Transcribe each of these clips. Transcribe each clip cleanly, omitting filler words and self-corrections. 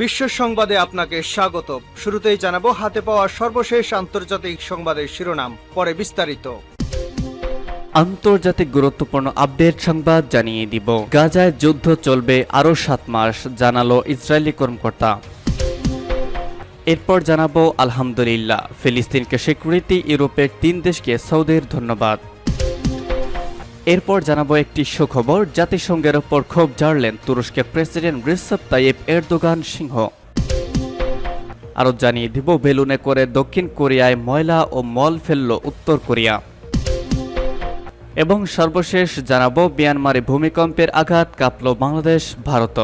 বিশ্ব সংবাদে আপনাকে স্বাগত। শুরুতেই জানাবো হাতে পাওয়া সর্বশেষ আন্তর্জাতিক সংবাদের শিরোনাম, পরে বিস্তারিত। আন্তর্জাতিক গুরুত্বপূর্ণ আপডেট সংবাদ জানিয়ে দিব। গাজায় যুদ্ধ চলবে আরও 7 মাস, জানালো ইসরায়েলি কর্মকর্তা। এরপর জানাবো আলহামদুলিল্লাহ, ফিলিস্তিনকে স্বীকৃতি, ইউরোপের 3 দেশকে সৌদির ধন্যবাদ। এরপর জানাবো একটি সুখবর, জাতিসংঘের ওপর ক্ষোভ ঝাড়লেন তুরস্কের প্রেসিডেন্ট রিসেপ তাইয়েপ এরদোগান সিংহ। আরও জানিয়ে দিব বেলুনে করে দক্ষিণ কোরিয়ায় ময়লা ও মল ফেলল উত্তর কোরিয়া। এবং সর্বশেষ জানাবো মিয়ানমারে ভূমিকম্পের আঘাত, কাঁপল বাংলাদেশ, ভারত।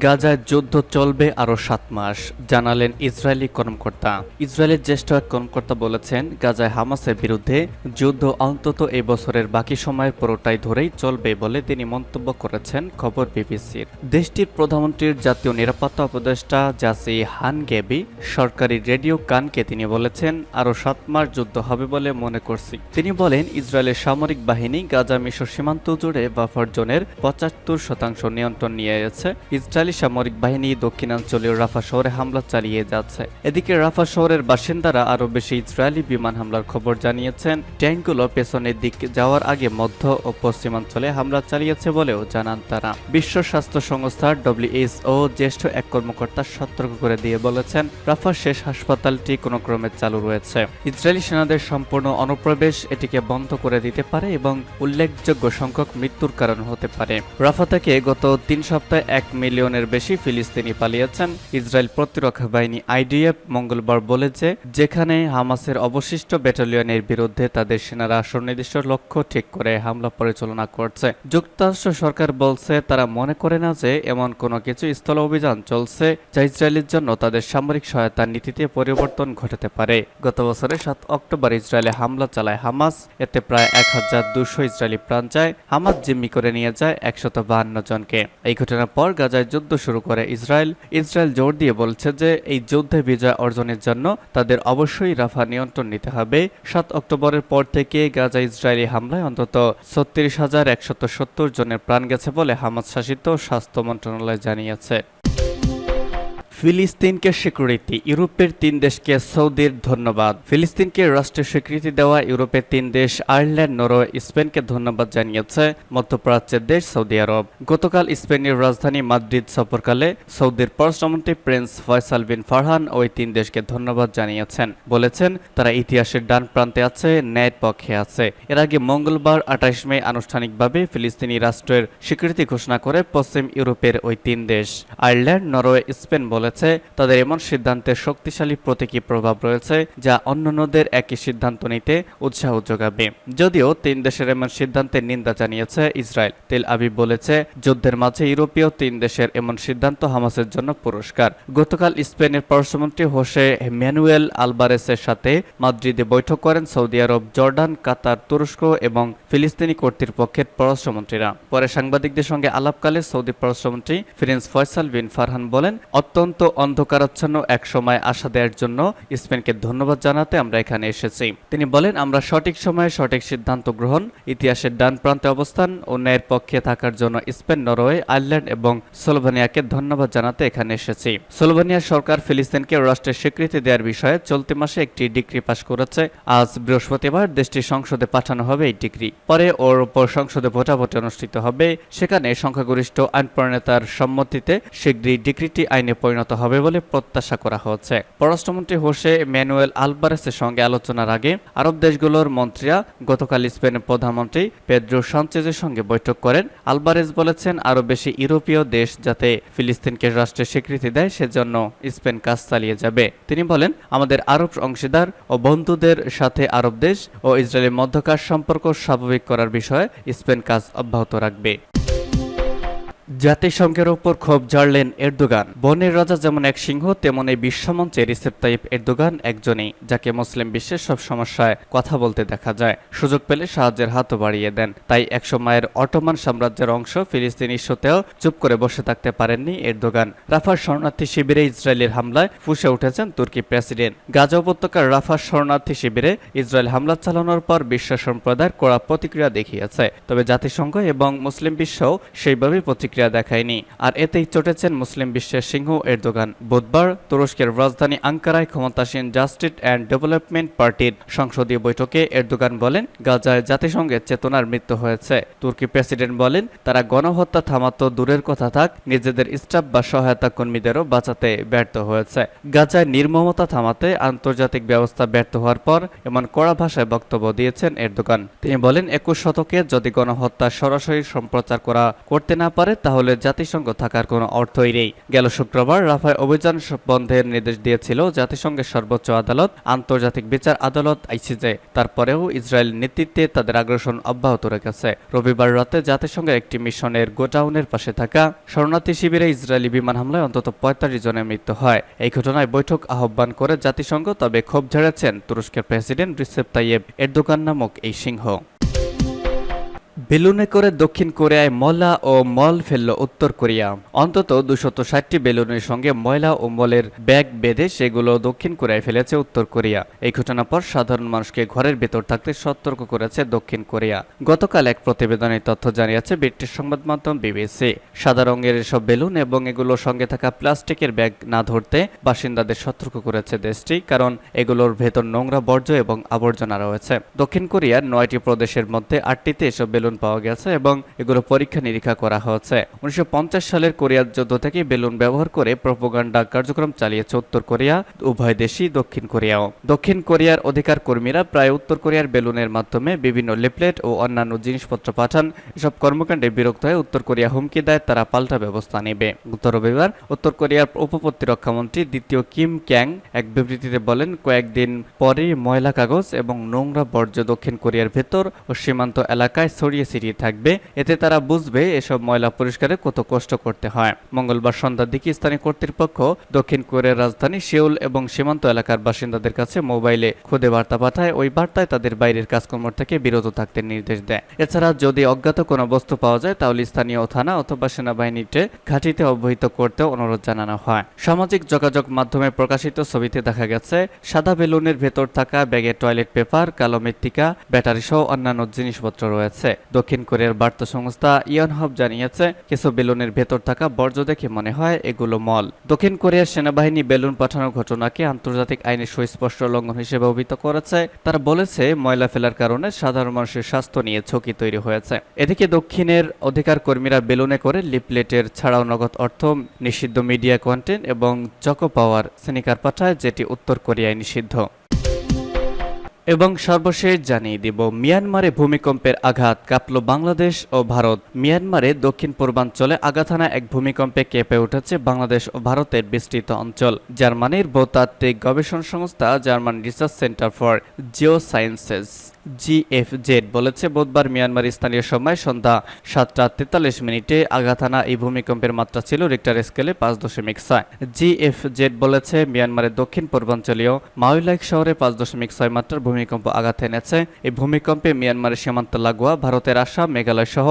গাজায় যুদ্ধ চলবে আরও 7 মাস, জানালেন ইসরায়েলি কর্মকর্তা। ইসরায়েলের জ্যেষ্ঠ এক কর্মকর্তা বলেছেন, গাজায় হামাসের বিরুদ্ধে যুদ্ধ অন্তত এই বছরের বাকি সময়ের পুরোটাই ধরেই চলবে বলে তিনি মন্তব্য করেছেন খবর বিবিসির। দেশটির প্রধানমন্ত্রীর জাতীয় নিরাপত্তা উপদেষ্টা জাসি হানগেবি সরকারি রেডিও কানকে তিনি বলেছেন, আরও 7 মাস যুদ্ধ হবে বলে মনে করছি। তিনি বলেন, ইসরায়েলের সামরিক বাহিনী গাজা মিশর সীমান্ত জুড়ে বাফার জোনের 75% নিয়ন্ত্রণ নিয়ে গেছে। ইসরায়েলি সামরিক বাহিনী দক্ষিণাঞ্চলীয় রাফা শহরে হামলা চালিয়ে যাচ্ছে। এদিকে রাফা শহরের বাসিন্দারা আরও বেশি ইসরায়েলি বিমান হামলার খবর জানিয়েছেন। ট্যাঙ্কগুলো পেছনের দিকে যাওয়ার আগে মধ্য ও পশ্চিমাঞ্চলে হামলা চালিয়েছে বলেও জানান তারা। বিশ্ব স্বাস্থ্য সংস্থার WHO জ্যেষ্ঠ এক কর্মকর্তা সতর্ক করে দিয়ে বলেছেন, রাফার শেষ হাসপাতালটি কোনো ক্রমে চালু রয়েছে। ইসরায়েলি সেনাদের সম্পূর্ণ অনুপ্রবেশ এটিকে বন্ধ করে দিতে পারে এবং উল্লেখযোগ্য সংখ্যক মৃত্যুর কারণ হতে পারে। রাফা থেকে গত 3 সপ্তাহে 1 মিলিয়নের বেশি ফিলিস্তিনি পালিয়েছেন। ইসরায়েল প্রতিরক্ষা বাহিনী IDF মঙ্গলবার বলেছে, যেখানে হামাসের অবশিষ্ট ব্যাটালিয়নের বিরুদ্ধে তাদের সেনারা সুনির্দিষ্ট লক্ষ্য ঠিক করে হামলা পরিচালনা করছে। যুক্তরাষ্ট্র সরকার বলছে, তারা মনে করে না যে এমন কোনো কিছু স্থল অভিযান চলছে যা ইসরায়েলের জন্য তাদের সামরিক সহায়তার নীতিতে পরিবর্তন ঘটাতে পারে। গত বছরের 7 অক্টোবর ইসরায়েলে হামলা চালায় হামাস। এতে প্রায় 1200 ইসরায়েলি প্রাণ যায়। হামাস জিম্মি করে নিয়ে যায় 152 জনকে। এই ঘটনার পর গাজায় যুদ্ধ শুরু করে ইসরায়েল জোর দিয়ে বলছে যে এই যুদ্ধে বিজয় অর্জনের জন্য তাদের অবশ্যই রাফা নিয়ন্ত্রণ নিতে হবে। 7 অক্টোবরের পর থেকে গাজা ইসরায়েলি হামলায় অন্তত 36,170 জনের প্রাণ গেছে বলে হামাস শাসিত স্বাস্থ্য মন্ত্রণালয় জানিয়েছে। ফিলিস্তিনকে স্বীকৃতি, ইউরোপের 3 দেশকে সৌদির ধন্যবাদ। ফিলিস্তিনকে রাষ্ট্রের স্বীকৃতি দেওয়া ইউরোপের 3 দেশ আয়ারল্যান্ড, নরওয়ে, স্পেনকে ধন্যবাদ জানিয়েছে মধ্যপ্রাচ্যের দেশ সৌদি আরব। গতকাল স্পেনের রাজধানী মাদ্রিদ সফরকালে সৌদির পররাষ্ট্রমন্ত্রী প্রিন্স ফয়সাল বিন ফারহান ওই 3 দেশকে ধন্যবাদ জানিয়েছেন। বলেছেন, তারা ইতিহাসের ডান প্রান্তে আছে, ন্যায়ের পক্ষে আছে। এর আগে মঙ্গলবার 28 মে আনুষ্ঠানিকভাবে ফিলিস্তিনি রাষ্ট্রের স্বীকৃতি ঘোষণা করে পশ্চিম ইউরোপের ওই 3 দেশ। আয়ারল্যান্ড, নরওয়ে, স্পেন বলেছে, তাদের এমন সিদ্ধান্তের শক্তিশালী প্রতীকী প্রভাব রয়েছে যা অন্যান্যদের একই সিদ্ধান্ত নিতে উৎসাহ যোগাবে। যদিও 3 দেশের এমন সিদ্ধান্তের নিন্দা জানিয়েছে ইসরায়েল। তেল আবিব বলেছে, যুদ্ধের মাঝে ইউরোপীয় 3 দেশের এমন সিদ্ধান্ত হামাসের জন্য পুরস্কার। গতকাল স্পেনের পররাষ্ট্রমন্ত্রী হোসে ম্যানুয়েল আলবারেসের সাথে মাদ্রিদে বৈঠক করেন সৌদি আরব, জর্ডান, কাতার, তুরস্ক এবং ফিলিস্তিনি কর্তৃপক্ষের পররাষ্ট্রমন্ত্রীরা। পরে সাংবাদিকদের সঙ্গে আলাপকালে সৌদি পররাষ্ট্রমন্ত্রী প্রিন্স ফয়সাল বিন ফারহান বলেন, অত্যন্ত অন্ধকারাচ্ছন্ন এক সময় আশা দেওয়ার জন্য স্পেনকে ধন্যবাদ জানাতে আমরা এখানে এসেছি। তিনি বলেন, আমরা সঠিক সময়ে সঠিক সিদ্ধান্ত গ্রহণ, ইতিহাসের ডান প্রান্তে অবস্থান ও ন্যায়ের পক্ষে থাকার জন্য স্পেন, নরওয়ে, আয়ারল্যান্ড এবং স্লোভেনিয়াকে ধন্যবাদ জানাতে এখানে এসেছি। স্লোভেনিয়ার সরকার ফিলিস্তিনকে রাষ্ট্রের স্বীকৃতি দেওয়ার বিষয়ে চলতি মাসে একটি ডিক্রি পাশ করেছে। আজ বৃহস্পতিবার দেশটির সংসদে পাঠানো হবে এই ডিক্রি। পরে ওর উপর সংসদে ভোটাভুটি অনুষ্ঠিত হবে। সেখানে সংখ্যাগরিষ্ঠ আইন প্রণেতার সম্মতিতে শীঘ্রই ডিক্রিটি আইনে পরিণত হবে বলে প্রত্যাশা করা হচ্ছে। পররাষ্ট্রমন্ত্রী হোসে ম্যানুয়েল আলবারেসের সঙ্গে আলোচনার আগে আরব দেশগুলোর মন্ত্রীরা গতকাল স্পেনের প্রধানমন্ত্রী পেদ্রো সানচেজের সঙ্গে বৈঠক করেন। আলবারেস বলেছেন, আরও বেশি ইউরোপীয় দেশ যাতে ফিলিস্তিনকে রাষ্ট্রের স্বীকৃতি দেয় সেজন্য স্পেন কাজ চালিয়ে যাবে। তিনি বলেন, আমাদের আরব অংশীদার ও বন্ধুদের সাথে আরব দেশ ও ইসরায়েলের মধ্যকার সম্পর্ক স্বাভাবিক করার বিষয়ে স্পেন কাজ অব্যাহত রাখবে। জাতিসংঘের ওপর ক্ষোভ ঝাড়লেন এরদোগান। বনের রাজা যেমন এক সিংহ, তেমন এই বিশ্বমঞ্চে রিসেপ তাইয়েপ এরদোগান একজনই, যাকে মুসলিম বিশ্বের সব সমস্যায় কথা বলতে দেখা যায়। সুযোগ পেলে সাহায্যের হাতও বাড়িয়ে দেন। তাই একসময়ের অটোমান সাম্রাজ্যের অংশ ফিলিস্তিন ইস্যুতেও চুপ করে বসে থাকতে পারেননি এরদোগান। রাফার শরণার্থী শিবিরে ইসরায়েলের হামলায় ফুঁসে উঠেছেন তুর্কি প্রেসিডেন্ট। গাজা উপত্যকার রাফার শরণার্থী শিবিরে ইসরায়েল হামলা চালানোর পর বিশ্ব সম্প্রদায়ের কড়া প্রতিক্রিয়া দেখিয়েছে। তবে জাতিসংঘ এবং মুসলিম বিশ্বও সেইভাবেই প্রতিক্রিয়া প্রতিক্রিয়া দেখায়নি। আর এতেই চটেছেন মুসলিম বিশ্বের সিংহ এরদোগান। বুধবার তুরস্কের রাজধানী আঙ্কারায় ক্ষমতাসীন জাস্টিস অ্যান্ড ডেভেলপমেন্ট পার্টির সংসদীয় বৈঠকে এরদোগান বলেন, গাজায় জাতিসংঘের চেতনার মৃত্যু হয়েছে। তুর্কি প্রেসিডেন্ট বলেন, তারা গণহত্যা থামাতো দূরের কথা থাক, নিজেদের স্টাফ বা সহায়তা কর্মীদেরও বাঁচাতে ব্যর্থ হয়েছে। গাজায় নির্মমতা থামাতে আন্তর্জাতিক ব্যবস্থা ব্যর্থ হওয়ার পর এমন কড়া ভাষায় বক্তব্য দিয়েছেন এরদোগান। তিনি বলেন, 21 শতকে যদি গণহত্যা সরাসরি সম্প্রচার করতে না পারে তাহলে জাতিসংঘ থাকার কোনো অর্থই নেই। গেল শুক্রবার রাফায় অভিযান বন্ধের নির্দেশ দিয়েছিল জাতিসংঘের সর্বোচ্চ আদালত, আন্তর্জাতিক বিচার আদালত আইসিজে। তারপরেও ইসরায়েল নেতৃত্বে তাদের আগ্রাসন অব্যাহত রেখেছে। রবিবার রাতে জাতিসংঘের একটি মিশনের গোডাউনের পাশে থাকা শরণার্থী শিবিরে ইসরায়েলি বিমান হামলায় অন্তত 45 জনের মৃত্যু হয়। এই ঘটনায় বৈঠক আহ্বান করে জাতিসংঘ, তবে ক্ষোভ ঝেড়েছেন তুরস্কের প্রেসিডেন্ট রিসেপ তাইয়েব এরদোগান নামক এই সিংহ। বেলুনে করে দক্ষিণ কোরিয়ায় ময়লা ও মল ফেলল উত্তর কোরিয়া। অন্তত 260টি বেলুনের সঙ্গে ময়লা ও মলের ব্যাগ বেঁধে সেগুলো দক্ষিণ কোরিয়ায় ফেলেছে উত্তর কোরিয়া। এই ঘটনার পর সাধারণ মানুষকে ঘরের ভেতর থাকতে সতর্ক করেছে দক্ষিণ কোরিয়া। গতকাল এক প্রতিবেদনে তথ্য জানিয়েছে ব্রিটিশ সংবাদ মাধ্যম বিবিসি। সাদা রঙের এসব বেলুন এবং এগুলোর সঙ্গে থাকা প্লাস্টিকের ব্যাগ না ধরতে বাসিন্দাদের সতর্ক করেছে দেশটি, কারণ এগুলোর ভেতর নোংরা বর্জ্য এবং আবর্জনা রয়েছে। দক্ষিণ কোরিয়ার 9টি প্রদেশের মধ্যে 8টিতে এসব বেলুন পাওয়া গেছে এবং এগুলো পরীক্ষা নিরীক্ষা করা হয়েছে। 1950 সালের কোরিয়ার যুদ্ধ থেকে বেলুন ব্যবহার করে প্রোপাগান্ডা কার্যক্রম চালিয়েছে উত্তর কোরিয়া। উভয় দেশই দক্ষিণ কোরিয়াও। দক্ষিণ কোরিয়ার অধিকার কর্মীরা প্রায় উত্তর কোরিয়ার বেলুনের মাধ্যমে বিভিন্ন লিফলেট ও অন্যান্য জিনিসপত্র পাঠান। এসব কর্মকাণ্ডে বিরক্ত হয়ে উত্তর কোরিয়া হুমকি দেয় তারা পাল্টা ব্যবস্থা নেবে। গত রবিবার উত্তর কোরিয়ার উপপ্রতিরক্ষামন্ত্রী দ্বিতীয় কিম ক্যাং এক বিবৃতিতে বলেন, কয়েকদিন পরেই ময়লা কাগজ এবং নোংরা বর্জ্য দক্ষিণ কোরিয়ার ভেতর ও সীমান্ত এলাকায় ছড়িয়ে ছিটিয়ে থাকবে। এতে তারা বুঝবে এসব ময়লা পরিষ্কারে কত কষ্ট করতে হয়। মঙ্গলবার সন্ধ্যার দিকে স্থানীয় কর্তৃপক্ষ দক্ষিণ কোরিয়ার রাজধানী সেউল এবং সীমান্ত এলাকার বাসিন্দাদের কাছে মোবাইলে খুদে বার্তা পাঠায়। ওই বার্তায় তাদের বাইরের কাজকর্ম থেকে বিরত থাকতে নির্দেশ দেয়। এছাড়া যদি অজ্ঞাত কোনো বস্তু পাওয়া যায় তাহলে স্থানীয় থানা অথবা সেনাবাহিনীতে ঘাঁটিতে অবহিত করতেও অনুরোধ জানানো হয়। সামাজিক যোগাযোগ মাধ্যমে প্রকাশিত ছবিতে দেখা গেছে সাদা বেলুনের ভেতর থাকা ব্যাগে টয়লেট পেপার, কালো মৃত্তিকা, ব্যাটারি সহ অন্যান্য জিনিসপত্র রয়েছে। দক্ষিণ কোরিয়ার বার্তা সংস্থা ইয়নহাব জানিয়েছে, কিছু বেলুনের ভেতর থাকা বর্জ্য দেখে মনে হয় এগুলো মল। দক্ষিণ কোরিয়ার সেনাবাহিনী বেলুন পাঠানোর ঘটনাকে আন্তর্জাতিক আইনের সুস্পষ্ট লঙ্ঘন হিসেবে অভিহিত করেছে। তারা বলেছে, ময়লা ফেলার কারণে সাধারণ মানুষের স্বাস্থ্য নিয়ে ঝুঁকি তৈরি হয়েছে। এদিকে দক্ষিণের অধিকার কর্মীরা বেলুনে করে লিফলেটের ছাড়াও নগদ অর্থ, নিষিদ্ধ মিডিয়া কন্টেন্ট এবং চকো পাওয়ার স্নিকার পাঠায়, যেটি উত্তর কোরিয়ায় নিষিদ্ধ। এবং সর্বশেষ জানিয়ে দিব, মিয়ানমারে ভূমিকম্পের আঘাত, কাঁপল বাংলাদেশ ও ভারত। মিয়ানমারে দক্ষিণ পূর্বাঞ্চলে আঘাত হানা এক ভূমিকম্পে কেঁপে উঠেছে বাংলাদেশ ও ভারতের বিস্তৃত অঞ্চল। জার্মানির ভূতাত্ত্বিক গবেষণা সংস্থা German research centre for Jio sciences GFZ বলেছে, বুধবার মিয়ানমার স্থানীয় সময় সন্ধ্যা 7:43 আঘাত হানা এই ভূমিকম্পের মাত্রা ছিল রিক্টার স্কেলে 5.6। GFZ বলেছে, মিয়ানমারের দক্ষিণ পূর্বাঞ্চলীয় মাওইলাইক শহরে 5.6 মাত্রার ভূমিকম্প আঘাত এনেছে। এই ভূমিকম্পে মিয়ানমারের সীমান্ত লাগোয়া ভারতের আসাম, মেঘালয় সহ